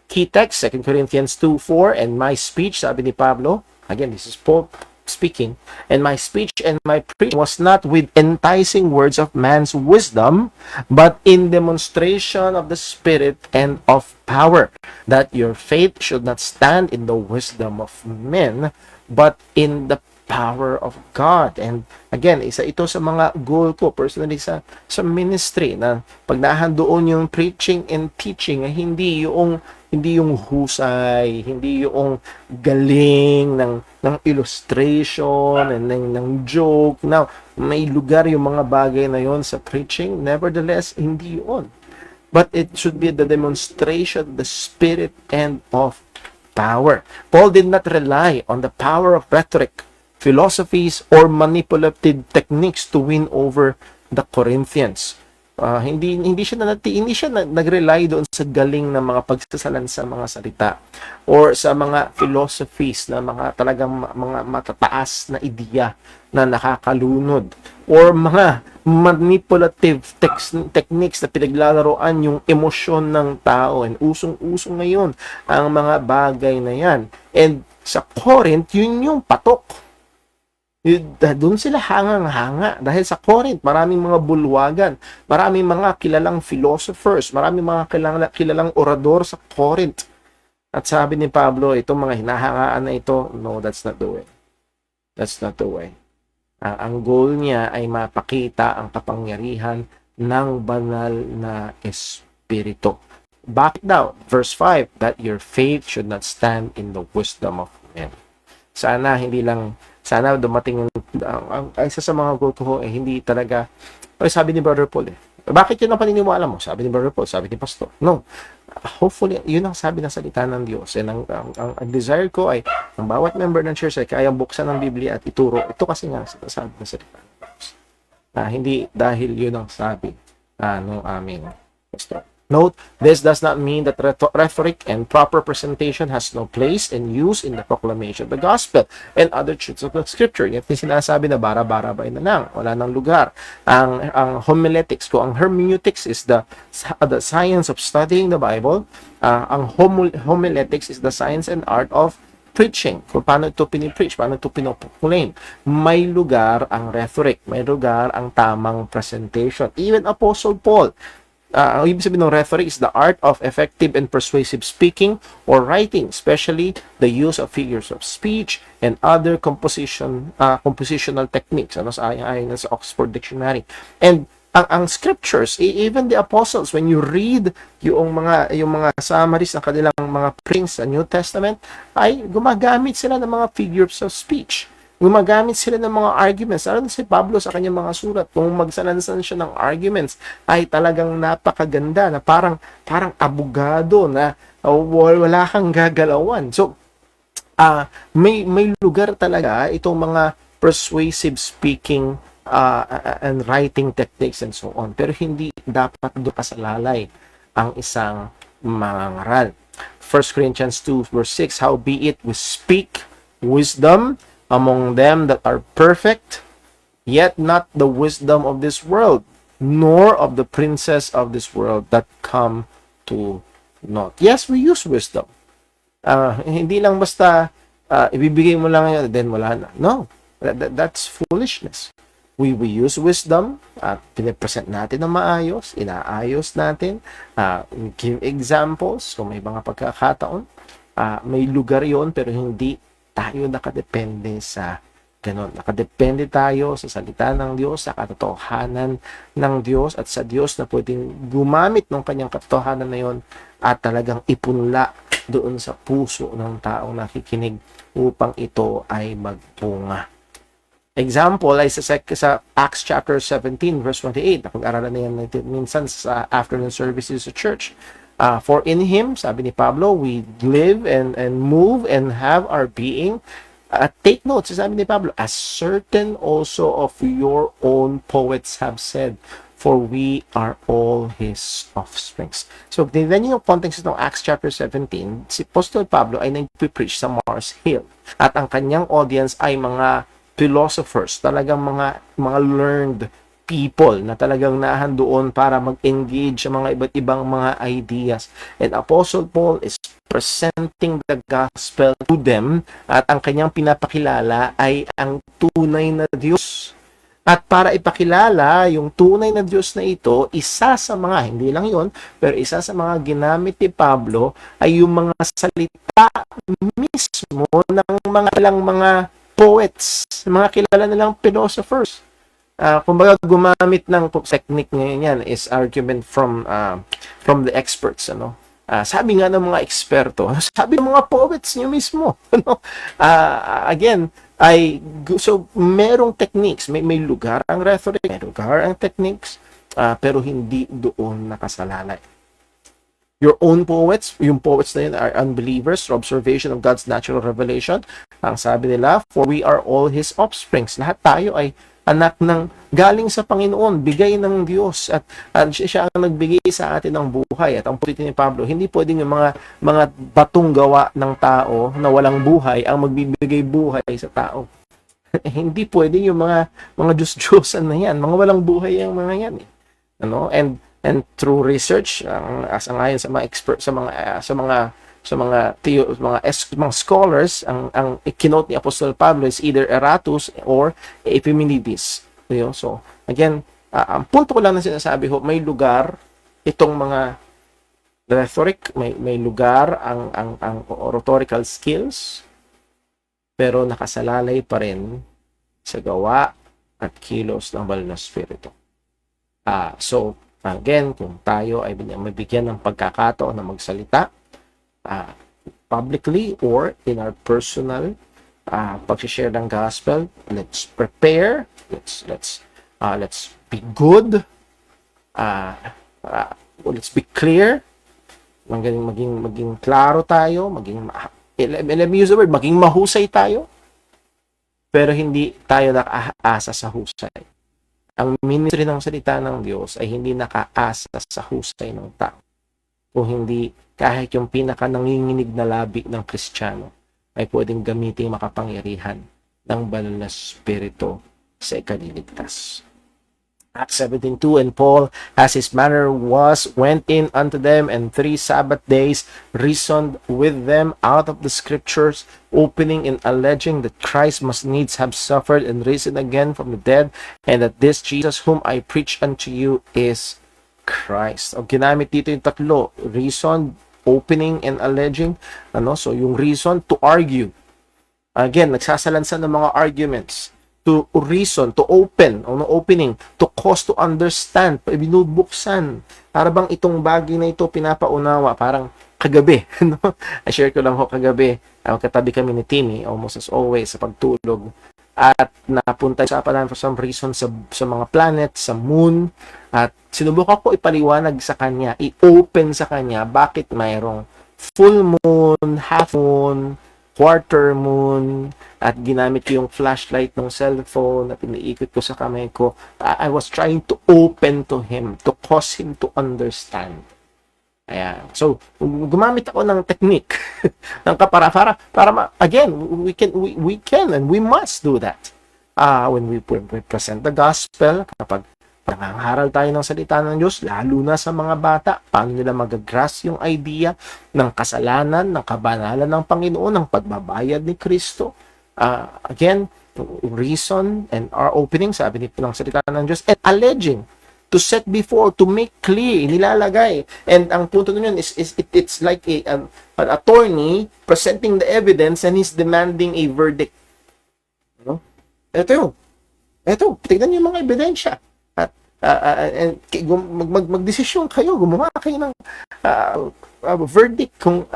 Key text, 2 Corinthians 2:4, and my speech, sabi ni Pablo, again, this is Paul speaking, and my speech and my preaching was not with enticing words of man's wisdom, but in demonstration of the Spirit and of power, that your faith should not stand in the wisdom of men, but in the power of God. And again, isa ito sa mga goal ko personally sa ministry, na pag nahandoon yung preaching and teaching, hindi yung husay, hindi yung galing ng illustration and ng joke. Now, may lugar yung mga bagay na yon sa preaching. Nevertheless, hindi yun. But it should be the demonstration of the Spirit and of power. Paul did not rely on the power of rhetoric, philosophies, or manipulative techniques to win over the Corinthians. Hindi siya nag-rely doon sa galing ng mga pagsasalan sa mga salita or sa mga philosophies na mga talagang mga matataas na ideya na nakakalunod or mga manipulative techniques na pinaglalaroan yung emosyon ng tao. And usong-uso ngayon ang mga bagay na yan. And sa Corinth, yun yung patok. Doon sila hangang-hanga dahil sa Corinth maraming mga bulwagan, maraming mga kilalang philosophers, maraming mga kilalang orador sa Corinth. At sabi ni Pablo, itong mga hinahangaan na ito, no, that's not the way. That's not the way. Ang goal niya ay mapakita ang kapangyarihan ng banal na Espiritu. Bakit daw? Verse 5, that your faith should not stand in the wisdom of men. Sana dumating ang isa sa mga goal ko hindi talaga, sabi ni Brother Paul bakit yun ang paniniwala mo? Sabi ni Brother Paul, sabi ni Pastor. No. Hopefully, yun ang sabi ng salita ng Diyos. And ang desire ko ay, ang bawat member ng church ay kayang buksan ng Biblia at ituro. Ito kasi nga sabi ng salita ng Diyos. Hindi dahil yun ang sabi ng aming pastor. Note, this does not mean that rhetoric and proper presentation has no place and use in the proclamation of the gospel and other truths of the scripture. Yan yung sinasabi na bara-bara na lang, wala nang lugar. Ang homiletics ko, ang hermeneutics is the science of studying the Bible. Ang homiletics is the science and art of preaching. Kung paano ito pinipreach, paano ito pinoproclaim. May lugar ang rhetoric, may lugar ang tamang presentation. Even Apostle Paul, ang ibig sabihin ng rhetoric is the art of effective and persuasive speaking or writing, especially the use of figures of speech and other compositional techniques. Ayon sa Oxford Dictionary. And ang scriptures, even the apostles, when you read yung mga summaries ng kanilang mga preachings sa New Testament, ay gumagamit sila ng mga figures of speech. Gumagamit sila ng mga arguments. Alam si Pablo sa kanyang mga surat, kung magsalansan siya ng arguments, ay talagang napakaganda na parang abogado na wala kang gagalawan. So, may lugar talaga itong mga persuasive speaking and writing techniques and so on. Pero hindi dapat doon kasalalay ang isang mangangaral. 1 Corinthians 2 verse 6, howbeit we speak wisdom among them that are perfect, yet not the wisdom of this world, nor of the princes of this world that come to naught. Yes, we use wisdom. Hindi lang basta ibibigay mo lang yun, then wala na. No, that's foolishness. we use wisdom at pinipresent natin ng maayos, inaayos natin, we give examples kung may mga pagkakataon. May lugar yon pero hindi tayo nakadepende sa ganon. Nakadepende tayo sa salita ng Diyos, sa katotohanan ng Diyos at sa Diyos na pwedeng gumamit ng kanyang katotohanan na yon at talagang ipunla doon sa puso ng taong nakikinig upang ito ay magpunga. Example ay sa Acts chapter 17 verse 28. Napag-aralan na yan minsan sa afternoon services sa church. For in Him, sabi ni Pablo, we live and move and have our being. Take note, sabi ni Pablo, as certain also of your own poets have said, for we are all His offsprings. So, tingnan niyo yung context ng Acts chapter 17. Si Apostle Pablo ay nagpipreach sa Mars Hill. At ang kanyang audience ay mga philosophers, talagang mga learned people na talagang naahan doon para mag-engage sa mga iba't ibang mga ideas. And Apostle Paul is presenting the gospel to them at ang kanyang pinapakilala ay ang tunay na Diyos. At para ipakilala yung tunay na Diyos na ito, isa sa mga, hindi lang yon, pero isa sa mga ginamit ni Pablo ay yung mga salita mismo ng mga poets, mga kilala nilang philosophers. Kumbaga gumamit ng technique ngayon yan is argument from the experts, ano. Sabi nga ng mga eksperto, sabi ng mga poets niyo mismo, ano. Again, so merong techniques, may lugar ang rhetoric, may lugar ang techniques, pero hindi doon nakasalalay. Your own poets, yung poets na yun are unbelievers through observation of God's natural revelation. Ang sabi nila, for we are all His offsprings. Lahat tayo ay anak ng galing sa Panginoon, bigay ng Diyos at siya ang nagbigay sa atin ng buhay. At ang punto ni Pablo, hindi pwedeng yung mga batong gawa ng tao na walang buhay ang magbibigay buhay sa tao. Hindi pwedeng yung mga Diyos-Diyosan na yan, mga walang buhay ang mga yan. Ano? And through research, ayon sa mga expert, sa mga scholars, ang ikinote ni Apostle Pablo is either Eratus or Epimenides. So again, ang punto ko lang na sinasabi ho, may lugar itong mga rhetoric, may lugar ang oratorical skills, pero nakasalalay pa rin sa gawa at kilos ng banal na spirito. So again, kung tayo ay mabigyan ng pagkakataon na magsalita publicly or in our personal pag-share ng gospel, let's prepare, let's be good, let's be clear, maging klaro tayo, let me use the word, maging mahusay tayo, pero hindi tayo nakaasa sa husay. Ang ministry ng salita ng Diyos ay hindi nakaasa sa husay ng tao. Kung hindi, kahit yung pinaka-nanginginig na labi ng Kristiyano ay pwedeng gamitin makapangyarihan ng banal na spirito sa ikaliligtas. Acts 17:2, and Paul, as his manner was, went in unto them, and 3 Sabbath days reasoned with them out of the scriptures, opening and alleging that Christ must needs have suffered and risen again from the dead, and that this Jesus whom I preach unto you is Christ. O ginamit dito yung tatlo, reason, opening, and alleging. So yung reason, to argue. Again, nagsasalansan ng mga arguments. To reason, to open, o no opening, to cause to understand, binubuksan. Para bang itong bagay na ito pinapaunawa, parang kagabi. No? I-share ko lang ho kagabi, katabi kami ni Timmy, almost as always, sa pagtulog. At napunta sa palan for some reason sa mga planet, sa moon, at sinubukan ko ipaliwanag sa kanya, i-open sa kanya, bakit mayroong full moon, half moon, quarter moon, at ginamit ko yung flashlight ng cellphone at iniikot ko sa kamay ko. I was trying to open to him, to cause him to understand. Ayan. So, gumamit ako ng technique ng para again, we can and we must do that. When we present the gospel, kapag nangangaral tayo ng salita ng Diyos, lalo na sa mga bata, paano nila magagrasp yung idea ng kasalanan, ng kabanalan ng Panginoon, ng pagbabayad ni Kristo. Again, reason and our opening, sabi ng salita ng Diyos, and alleging, to set before, to make clear, nilalagay. And ang punto nun is it's like an attorney presenting the evidence and he's demanding a verdict. No? Ito, tignan niyo yung mga ebidensya. At magdesisyon kayo, gumawa kayo ng verdict kung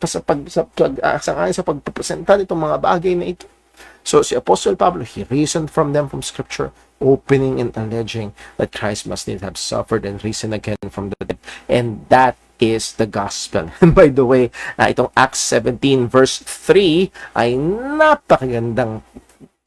sa pagpresenta nitong mga bagay na ito. So si Apostle Pablo, he reasoned from them from Scripture, opening and alleging that Christ must need have suffered and risen again from the dead. And that is the gospel. And by the way, itong Acts 17 verse 3 ay napakagandang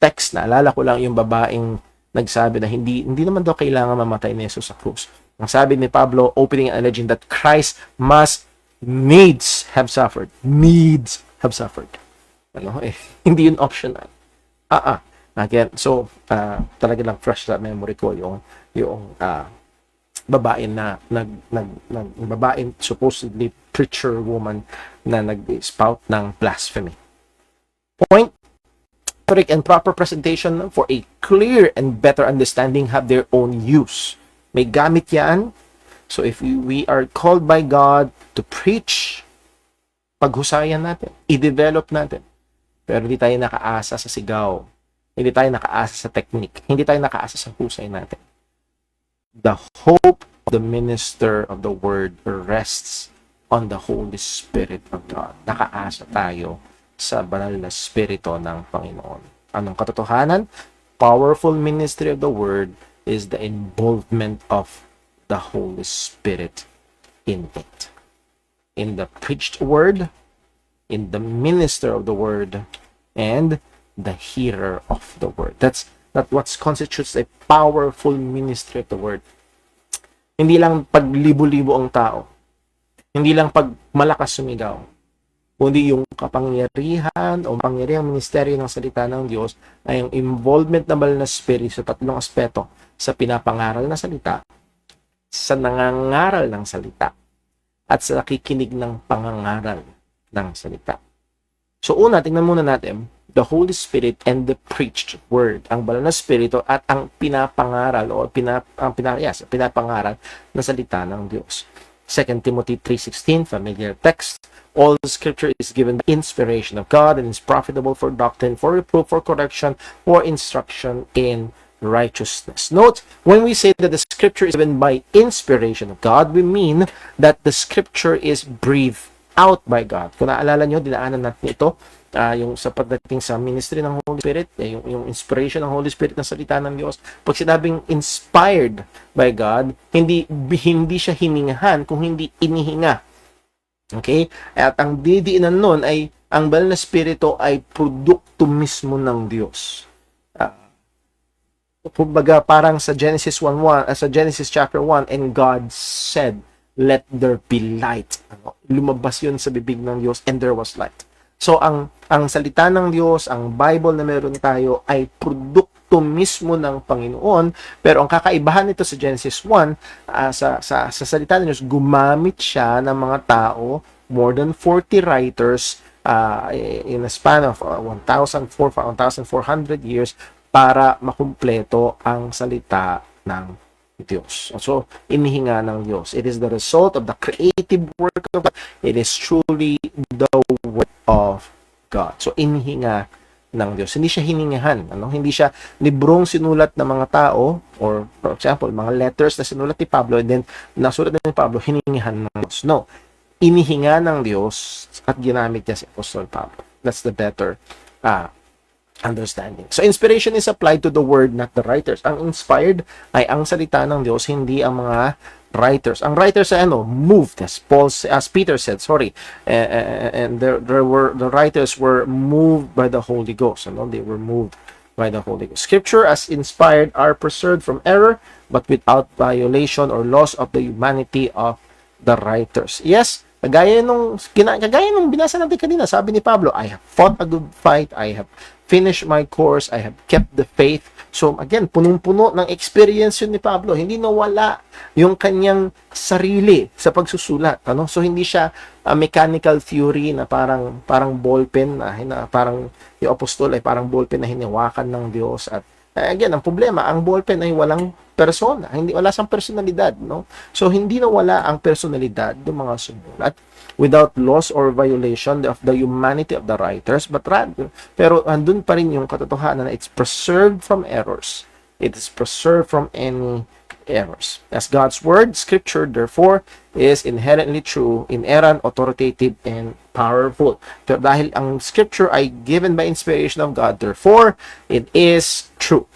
text. Naalala ko lang yung babaeng nagsabi na hindi naman daw kailangan mamatay ni Jesus sa krus. Ang sabi ni Pablo, opening and alleging that Christ must needs have suffered. Needs have suffered. Hindi yun optional. Again, so talaga lang fresh sa memory ko yung babae na babae supposedly preacher woman na nag-spout ng blasphemy. Point, and proper presentation for a clear and better understanding have their own use. May gamit yan. So if we are called by God to preach, paghusayan natin, i-develop natin. Pero hindi tayo nakaasa sa sigaw. Hindi tayo nakaasa sa technique. Hindi tayo nakaasa sa husay natin. The hope of the minister of the word rests on the Holy Spirit of God. Nakaasa tayo sa banal na spirito ng Panginoon. Anong katotohanan? Powerful ministry of the word is the involvement of the Holy Spirit in it. In the preached word, in the minister of the word, and the hearer of the word. That's what constitutes a powerful ministry of the word. Hindi lang pag libo-libo ang tao. Hindi lang pag malakas sumigaw. Kundi yung kapangyarihan o pangyarihang ministeryo ng salita ng Diyos ay yung involvement ng banal na spirit sa tatlong aspeto: sa pinapangaral na salita, sa nangangaral ng salita, at sa nakikinig ng pangangaral ng salita. So una, tingnan muna natin the Holy Spirit and the preached word. Ang banal na spirito at ang pinapangaral o pinapangaral na salita ng Diyos. 2 Timothy 3:16, familiar text. All scripture is given by inspiration of God and is profitable for doctrine, for reproof, for correction, for instruction in righteousness. Note, when we say that the scripture is given by inspiration of God, we mean that the scripture is breathed out by God. Kung naalala nyo, dinaanan natin ito, yung sa pagdating sa ministry ng Holy Spirit, yung inspiration ng Holy Spirit ng salita ng Diyos. Pag sinabing inspired by God, hindi siya hiningahan, kung hindi inihinga. Okay? At ang didiinan nun ay, ang banal na spirito ay produkto mismo ng Diyos. Kumbaga, parang sa Genesis 1:1, sa Genesis chapter 1, and God said, let there be light. Lumabas yun sa bibig ng Diyos, and there was light. So, ang salita ng Diyos, ang Bible na meron tayo, ay produkto mismo ng Panginoon. Pero ang kakaibahan nito sa Genesis 1, sa salita ng Diyos, gumamit siya ng mga tao, more than 40 writers, in a span of 1,400 years, para makumpleto ang salita ng Diyos. So, inihinga ng Diyos. It is the result of the creative work of God. It is truly the work of God. So, inihinga ng Diyos. Hindi siya hiningahan. Hindi siya librong sinulat ng mga tao, or for example, mga letters na sinulat ni Pablo, and then nasulat ni Pablo, hiningahan ng Diyos. No. Inihinga ng Diyos at ginamit niya si Apostle Pablo. That's the better understanding. So, inspiration is applied to the word, not the writers. Ang inspired ay ang salita ng Diyos, hindi ang mga writers. Ang writers ay moved, as Peter said, and the writers were moved by the Holy Ghost. They were moved by the Holy Ghost. Scripture as inspired are preserved from error, but without violation or loss of the humanity of the writers. Yes, kagaya nung binasa natin kanina, sabi ni Pablo, I have fought a good fight, I have finished my course, I have kept the faith. So again, punong-puno ng experience yun ni Pablo. Hindi nawala yung kanyang sarili sa pagsusulat. Ano? So hindi siya mechanical theory na parang ballpen na parang yung apostol ay parang ballpen na hiniwakan ng Diyos. At again, ang problema, ang ballpen ay walang persona. Wala siyang personalidad. No? So hindi nawala ang personalidad ng mga sumulat without loss or violation of the humanity of the writers, but rather, pero andun pa rin yung katotohanan na it's preserved from errors. It is preserved from any errors. As God's word, scripture, therefore, is inherently true, inerrant, authoritative, and powerful. Pero dahil ang scripture ay given by inspiration of God, therefore, it is true.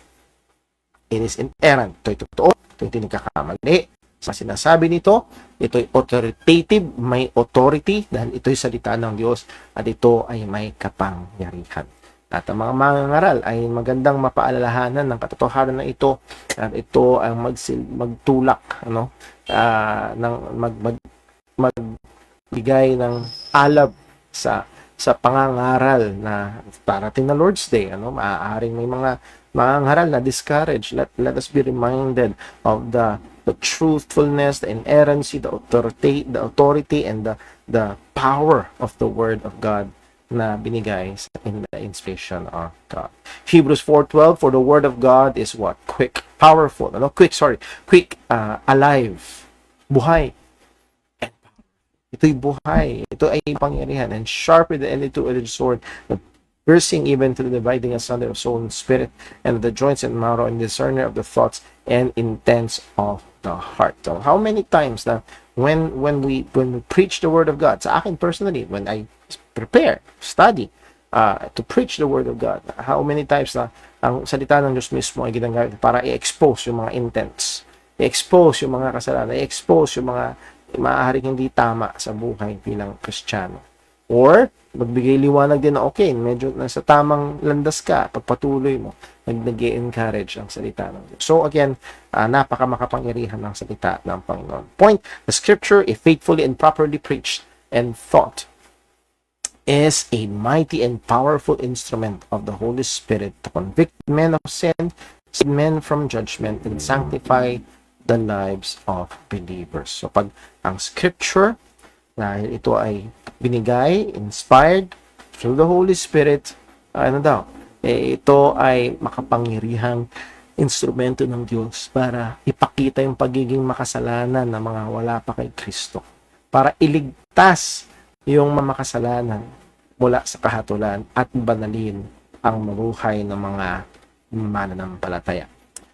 It is inerrant. Ito'y totoo. Ito'y hindi nagkakamali. Sa sinasabi nito, ito'y authoritative, may authority dahil ito'y salita ng Diyos at ito ay may kapangyarihan. At ang mga mangangaral ay magandang mapaalalahanan ng katotohanan na ito at ito ang magtulak magbigay ng alab sa pangangaral na parating na Lord's Day. Maaaring may mga mangangaral na discourage. Let us be reminded of the truthfulness, the inerrancy, the authority, and the power of the Word of God na binigay in the inspiration of God. Hebrews 4:12, for the Word of God is what? Quick, powerful. Quick, alive, buhay. Ito'y buhay. Ito ay pangyarihan and sharper than any two-edged sword, piercing even to the dividing asunder of soul and spirit, and the joints and marrow, and discerner of the thoughts and intents of the heart. So how many times na when we preach the word of God, sa akin personally, when I prepare, study to preach the word of God, how many times na ang salita ng Diyos mismo ay ginagamit para i-expose yung mga intents, i-expose yung mga kasalanan, i-expose yung mga maaaring hindi tama sa buhay bilang Kristiyano. Or magbigay liwanag din na okay, medyo nasa tamang landas ka, pagpatuloy mo, nag-encourage ang salita ng Diyos. So again, napaka-makapangyarihan ng salita ng Panginoon. Point, the scripture, if faithfully and properly preached and taught, is a mighty and powerful instrument of the Holy Spirit to convict men of sin, save men from judgment, and sanctify the lives of believers. So pag ang scripture, dahil ito ay binigay, inspired through the Holy Spirit, ito ay makapangyarihang instrumento ng Diyos para ipakita yung pagiging makasalanan ng mga wala pa kay Kristo, para iligtas yung mamakasalanan mula sa kahatulan at banalin ang mabuhay ng mga mananampalataya.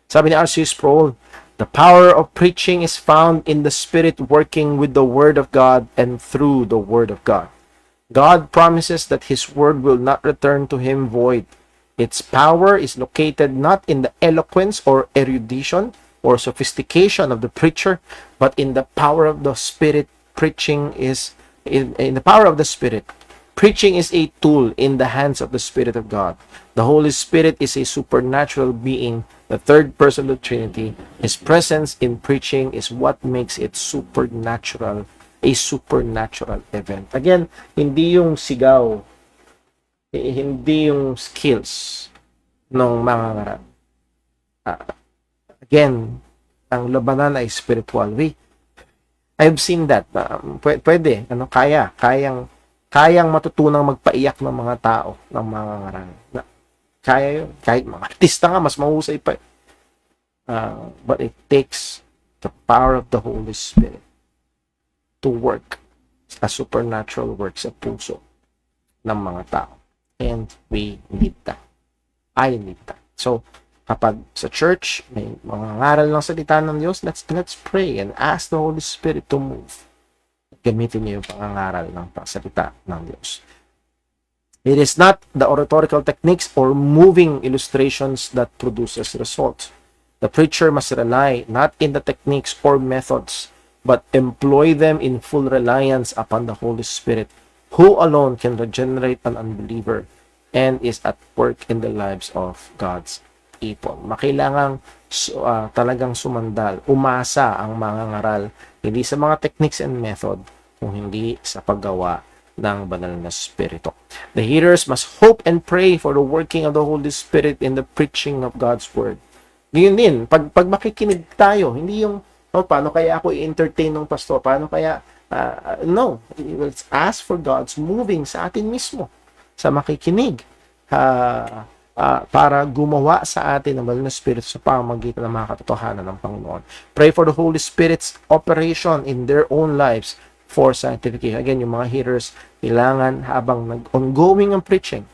Sabi ni R.C. Sproul, the power of preaching is found in the Spirit working with the Word of God and through the Word of God. God promises that His Word will not return to Him void. Its power is located not in the eloquence or erudition or sophistication of the preacher, but in the power of the Spirit. Preaching is in the power of the Spirit. Preaching is a tool in the hands of the Spirit of God. The Holy Spirit is a supernatural being, the third person of the Trinity. His presence in preaching is what makes it supernatural, a supernatural event. Again, hindi yung sigaw, hindi yung skills ng mga ngarap. Again, ang labanan ay spiritual. I've seen that. Pwede, kayang matutunang magpaiyak ng mga tao, ng mga ngaral. Kaya yun. Kahit mga artista nga, mas mahusay pa. But it takes the power of the Holy Spirit to work a supernatural work sa puso ng mga tao. And we need that. I need that. So, kapag sa church, may mga ngaral ng salita ng Diyos, let's pray and ask the Holy Spirit to move. Gamitin niyo yung pangangaral ng salita ng Diyos. It is not the oratorical techniques or moving illustrations that produces results. The preacher must rely not in the techniques or methods, but employ them in full reliance upon the Holy Spirit, who alone can regenerate an unbeliever and is at work in the lives of God's people. Makailangang talagang sumandal, umasa ang mga ngaral, hindi sa mga techniques and method, kung hindi sa paggawa ng banal na Espiritu. The hearers must hope and pray for the working of the Holy Spirit in the preaching of God's Word. Ganyan din, pag makikinig tayo, hindi yung, oh, paano kaya ako i-entertain ng pastor? Paano kaya, no, let's ask for God's moving sa atin mismo, sa makikinig, para gumawa sa atin ng banal na Espiritu sa pamamagitan ng mga katotohanan ng Panginoon. Pray for the Holy Spirit's operation in their own lives for sanctification. Again, yung mga hearers, kailangan habang ongoing ang preaching,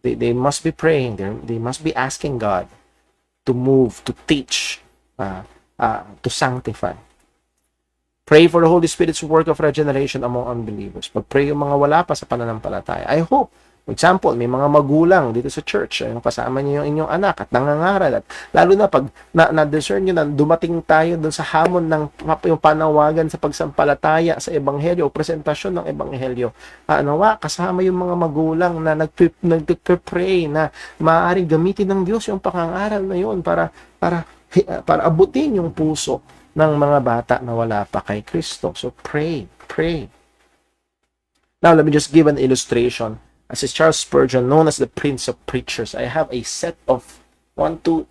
they must be praying, they must be asking God to move, to teach, to sanctify. Pray for the Holy Spirit's work of regeneration among unbelievers. Pag-pray yung mga wala pa sa pananampalataya. I hope, for example, may mga magulang dito sa church, yung kasama niyo yung inyong anak at nangangaral. At lalo na pag na-discern nyo na dumating tayo dun sa hamon ng yung panawagan sa pagsampalataya sa Ebanghelyo o presentasyon ng Ebanghelyo. Nawa, kasama yung mga magulang na nagpe-pray na maaaring gamitin ng Diyos yung pangangaral na yun para abutin yung puso ng mga bata na wala pa kay Kristo. So pray. Now, let me just give an illustration. As is Charles Spurgeon, known as the Prince of Preachers, I have a set of 5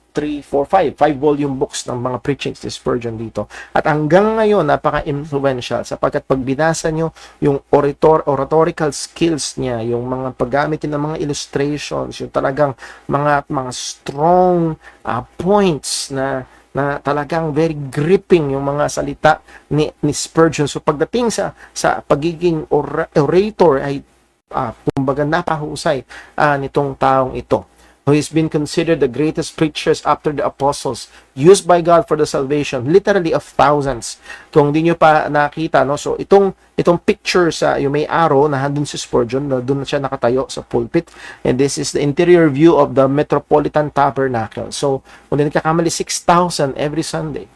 volume books ng mga preachings ni Spurgeon dito. At hanggang ngayon, napaka-influential sapagkat pag binasa nyo yung oratorical skills niya, yung mga paggamit ng mga illustrations, yung talagang mga strong points na talagang very gripping yung mga salita ni Spurgeon. So pagdating sa pagiging orator ay kumbaga napahusay nitong taong ito, who has been considered the greatest preachers after the apostles, used by God for the salvation literally of thousands. Kung di nyo pa nakita, no, so itong picture sa yung may arrow na handun si Spurgeon, na doon siya nakatayo sa pulpit, and this is the interior view of the Metropolitan Tabernacle. So kung di nagkakamali, 6,000 every Sunday.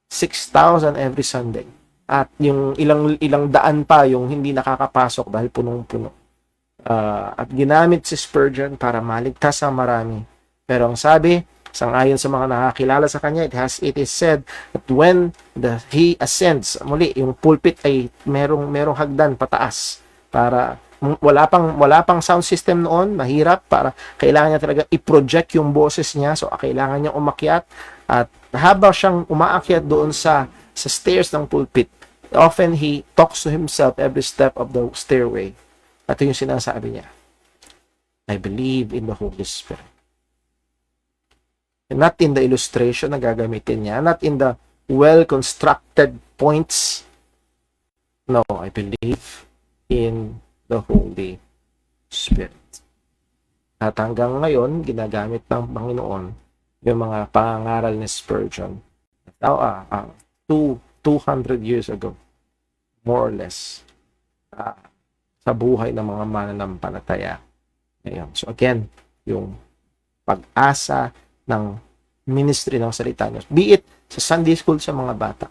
6,000 every Sunday. At yung ilang daan pa yung hindi nakakapasok dahil punong-puno. At ginamit si Spurgeon para maligtas ang marami. Pero ang sabi, sangayon sa mga nakakilala sa kanya, it is said that when he ascends, muli, yung pulpit ay merong hagdan pataas para wala pang sound system noon, mahirap, para kailangan niya talaga i-project yung boses niya, so kailangan niya umakyat, at habang siyang umaakyat doon sa stairs ng pulpit, often he talks to himself every step of the stairway. Ito yung sinasabi niya, I believe in the Holy Spirit. And not in the illustration na gagamitin niya, not in the well-constructed points. No, I believe in the Holy Spirit. At hanggang ngayon, ginagamit ng Panginoon yung mga pangangaral ni Spurgeon. 200 years ago, more or less, sa buhay ng mga mananampalataya ngayon. So again, yung pag-asa ng ministry ng salita niya, be it sa Sunday school sa mga bata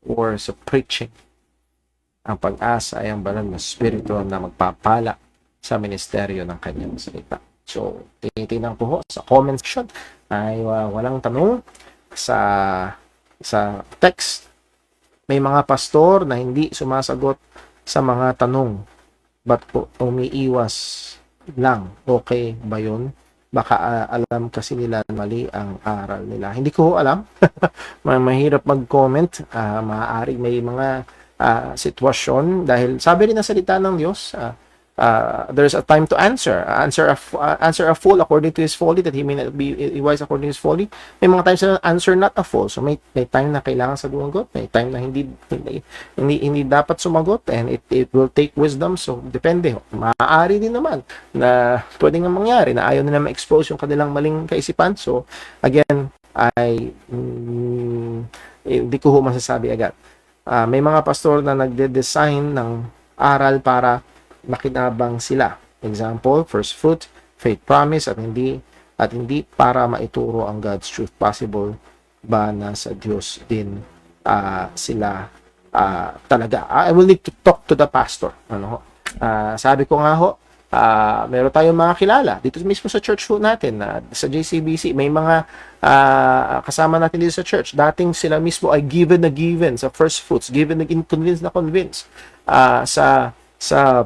or sa preaching, ang pag-asa ay ang banal na Espiritu na magpapala sa ministeryo ng kanyang salita. So, tinitingnan ko sa comment section ay walang tanong sa text. May mga pastor na hindi sumasagot sa mga tanong, ba't po umiiwas lang? Okay ba yun? Baka alam kasi nila mali ang aral nila. Hindi ko alam. Mahirap mag-comment. Maaari may mga sitwasyon dahil sabi rin ng salita ng Diyos, there's a time to answer a fool according to his folly, that he may not be wise according to his folly. May mga times na answer not a fool, so may time na kailangan sumagot, may time na hindi dapat sumagot, and it will take wisdom. So depende. Maaari din naman na pwedeng mangyari na ayaw nila ma-expose yung kanilang maling kaisipan. So again, hindi ko masasabi agad. May mga pastor na nagde-design ng aral para makinabang sila. Example, first fruit, faith promise, at hindi para maituro ang God's truth. Possible ba na sa Diyos din sila talaga? I will need to talk to the pastor. Sabi ko nga ho, meron tayong mga kilala dito mismo sa church ho natin, sa JCBC, may mga kasama natin dito sa church, dating sila mismo ay given sa first fruits, given na convinced sa sa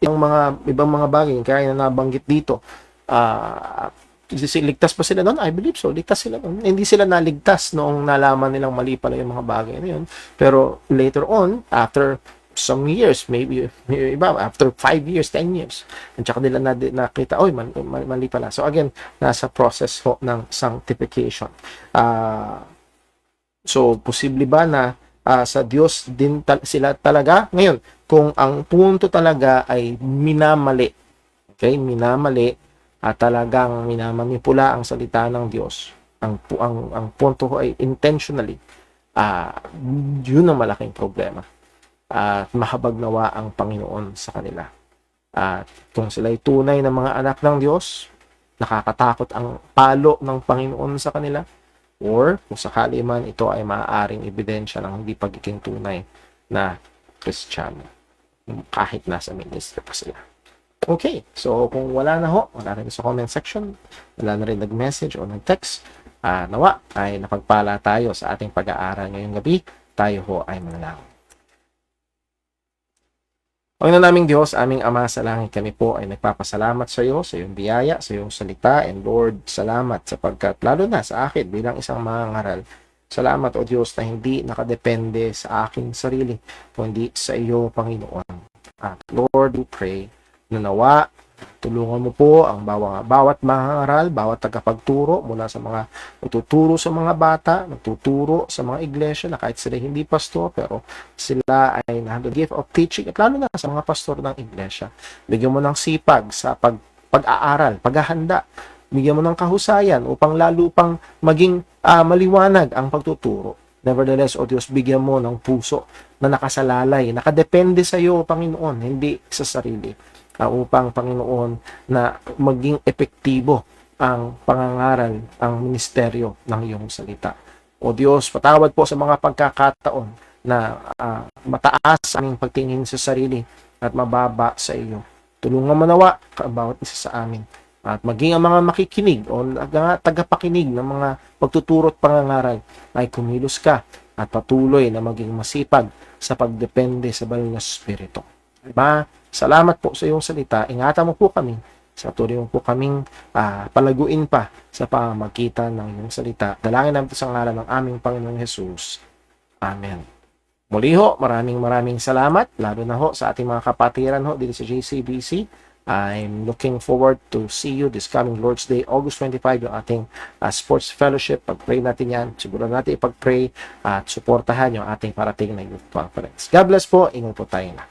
ibang mga bagay kaya na nabanggit dito. Ligtas pa sila noon? I believe so. Ligtas sila noon. Hindi sila naligtas noong nalaman nilang mali pala yung mga bagay na yun. Pero later on, after some years, maybe iba, after 5 years, 10 years, at saka nila nakita, oy, mali pala. So again, nasa process ho ng sanctification. So, posible ba na sa Diyos din sila talaga? Ngayon, kung ang punto talaga ay minamali, okay, minamali at talagang minamanipula ang salita ng Diyos, ang punto ko ay intentionally, yun ang malaking problema. At mahabag nawa ang Panginoon sa kanila. At kung sila ay tunay na mga anak ng Diyos, nakakatakot ang palo ng Panginoon sa kanila, or kung sakali man ito ay maaaring ebidensya ng hindi pagiging tunay na Kristiyano kahit nasa ministry pa sila. Okay, so kung wala na ho, wala rin sa comment section, wala na rin nag-message o nag-text, nawa ay napagpala tayo sa ating pag-aaral ngayong gabi. Tayo ho ay manalangin. Panginoon naming Diyos, aming Ama sa langit, kami po ay nagpapasalamat sa iyo, sa iyong biyaya, sa iyong salita, and Lord, salamat sapagkat lalo na sa akin bilang isang mangangaral. Salamat, O Diyos, na hindi nakadepende sa aking sarili, kundi sa iyo, Panginoon. At Lord, we pray na nawa, tulungan mo po ang bawat mangangaral, bawat tagapagturo mula sa mga nagtuturo sa mga bata, nagtuturo sa mga iglesia na kahit sila hindi pastor, pero sila ay have the gift of teaching, at lalo na sa mga pastor ng iglesia. Bigyan mo ng sipag sa pag-aaral, paghahanda. Bigyan mo ng kahusayan upang lalo pang maging maliwanag ang pagtuturo. Nevertheless, O Diyos, bigyan mo ng puso na nakasalalay, nakadepende sa iyo, Panginoon, hindi sa sarili. Upang, Panginoon, na maging epektibo ang pangangaral, ang ministeryo ng iyong salita. O Diyos, patawad po sa mga pagkakataon na mataas aming pagtingin sa sarili at mababa sa iyo. Tulungan mo nawa bawat isa sa amin. At maging ang mga makikinig o tagapakinig ng mga pagtuturo at pangangaral ay kumilos ka at patuloy na maging masipag sa pagdepende sa banal na Espiritu. Diba? Salamat po sa iyong salita. Ingatan mo po kami. Sa tuloy mo po kaming palaguin pa sa pamamagitan ng iyong salita. Dalangin namin ito sa ngalan ng aming Panginoong Jesus. Amen. Muli ho, maraming salamat. Lalo na ho sa ating mga kapatiran ho dito sa JCBC. I'm looking forward to see you this coming Lord's Day, August 25, yung ating sports fellowship. Pag-pray natin yan. Siguro natin ipag-pray at suportahan yung ating parating na youth conference. God bless po. Ingat po tayo na.